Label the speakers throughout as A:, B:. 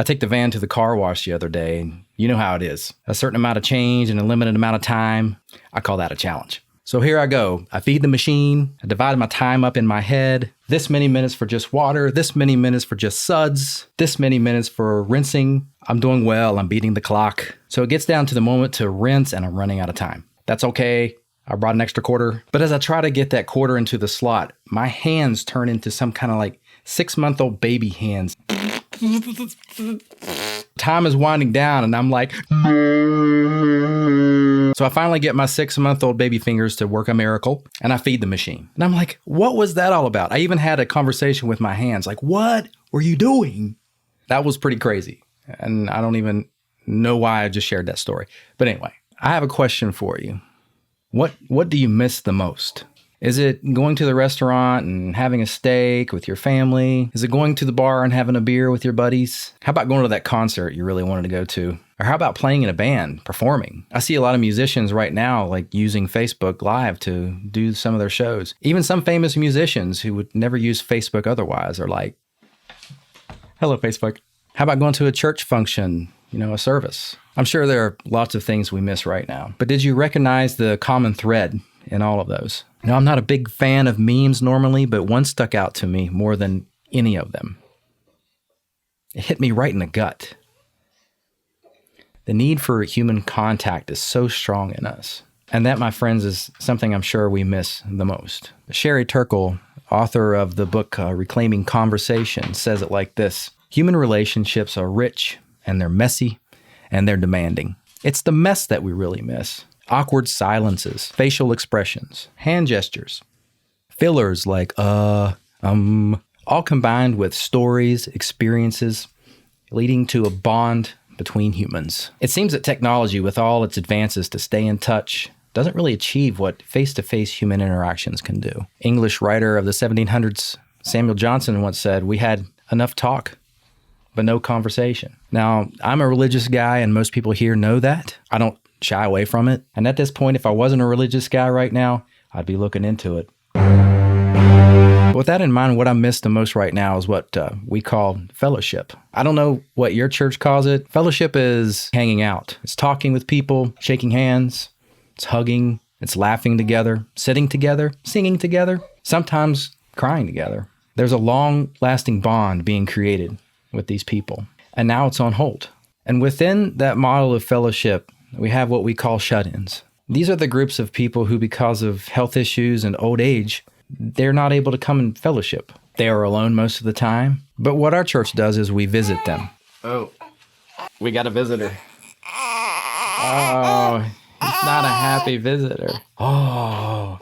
A: I took the van to the car wash the other day, and you know how it is. A certain amount of change in a limited amount of time. I call that a challenge. So here I go. I feed the machine. I divide my time up in my head. This many minutes for just water. This many minutes for just suds. This many minutes for rinsing. I'm doing well. I'm beating the clock. So it gets down to the moment to rinse and I'm running out of time. That's okay. I brought an extra quarter. But as I try to get that quarter into the slot, my hands turn into some kind of like 6-month-old baby hands. Time is winding down and I'm like, so I finally get my 6-month-old baby fingers to work a miracle and I feed the machine. And I'm like, what was that all about? I even had a conversation with my hands like, what were you doing? That was pretty crazy. And I don't even know why I just shared that story. But anyway, I have a question for you. What do you miss the most? Is it going to the restaurant and having a steak with your family? Is it going to the bar and having a beer with your buddies? How about going to that concert you really wanted to go to? Or how about playing in a band, performing? I see a lot of musicians right now like using Facebook Live to do some of their shows. Even some famous musicians who would never use Facebook otherwise are like, hello, Facebook. How about going to a church function, a service? I'm sure there are lots of things we miss right now. But did you recognize the common thread in all of those? Now, I'm not a big fan of memes normally, but one stuck out to me more than any of them. It hit me right in the gut. The need for human contact is so strong in us. And that, my friends, is something I'm sure we miss the most. Sherry Turkle, author of the book Reclaiming Conversation, says it like this: human relationships are rich, and they're messy, and they're demanding. It's the mess that we really miss. Awkward silences, facial expressions, hand gestures, fillers like all combined with stories, experiences, leading to a bond between humans. It seems that technology, with all its advances to stay in touch, doesn't really achieve what face-to-face human interactions can do. English writer of the 1700s, Samuel Johnson, once said, "We had enough talk, but no conversation." Now, I'm a religious guy, and most people here know that. I don't shy away from it. And at this point, if I wasn't a religious guy right now, I'd be looking into it. But with that in mind, what I miss the most right now is what we call fellowship. I don't know what your church calls it. Fellowship is hanging out. It's talking with people, shaking hands. It's hugging. It's laughing together, sitting together, singing together, sometimes crying together. There's a long-lasting bond being created with these people. And now it's on hold. And within that model of fellowship, we have what we call shut-ins. These are the groups of people who, because of health issues and old age, they're not able to come in fellowship. They are alone most of the time. But what our church does is we visit them. Oh, we got a visitor. Oh, he's not a happy visitor. Oh.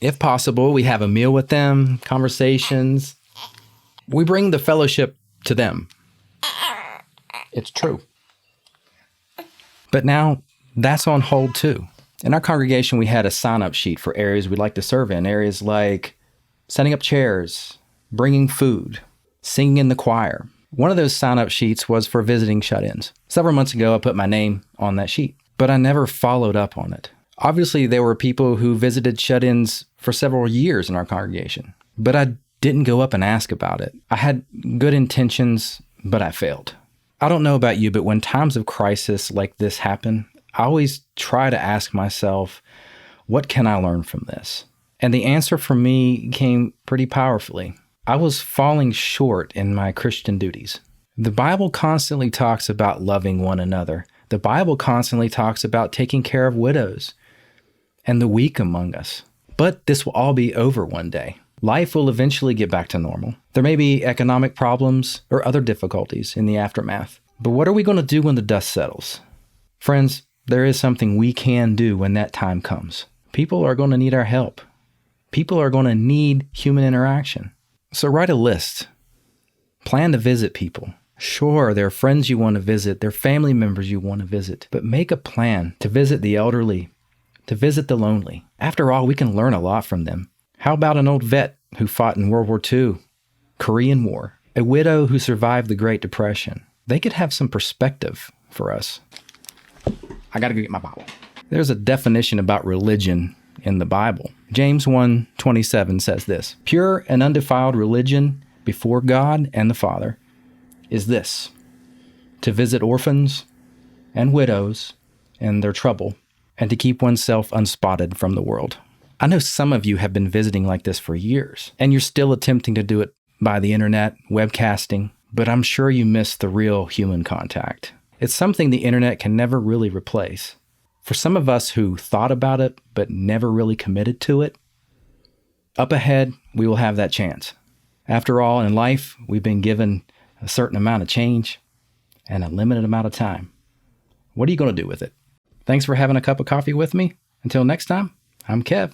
A: If possible, we have a meal with them, conversations. We bring the fellowship to them. It's true. But now that's on hold too. In our congregation, we had a sign-up sheet for areas we'd like to serve in. Areas like setting up chairs, bringing food, singing in the choir. One of those sign-up sheets was for visiting shut-ins. Several months ago, I put my name on that sheet, but I never followed up on it. Obviously, there were people who visited shut-ins for several years in our congregation, but I didn't go up and ask about it. I had good intentions, but I failed. I don't know about you, but when times of crisis like this happen, I always try to ask myself, what can I learn from this? And the answer for me came pretty powerfully. I was falling short in my Christian duties. The Bible constantly talks about loving one another. The Bible constantly talks about taking care of widows and the weak among us. But this will all be over one day. Life will eventually get back to normal. There may be economic problems or other difficulties in the aftermath. But what are we going to do when the dust settles? Friends, there is something we can do when that time comes. People are going to need our help. People are going to need human interaction. So write a list. Plan to visit people. Sure, there are friends you want to visit, there are family members you want to visit, but make a plan to visit the elderly, to visit the lonely. After all, we can learn a lot from them. How about an old vet who fought in World War II, Korean War, a widow who survived the Great Depression? They could have some perspective for us. I got to go get my Bible. There's a definition about religion in the Bible. James 1:27 says this: "Pure and undefiled religion before God and the Father is this, to visit orphans and widows in their trouble, and to keep oneself unspotted from the world. I know some of you have been visiting like this for years, and you're still attempting to do it by the internet, webcasting, but I'm sure you miss the real human contact. It's something the internet can never really replace. For some of us who thought about it but never really committed to it, up ahead, we will have that chance. After all, in life, we've been given a certain amount of change and a limited amount of time. What are you going to do with it? Thanks for having a cup of coffee with me. Until next time, I'm Kev.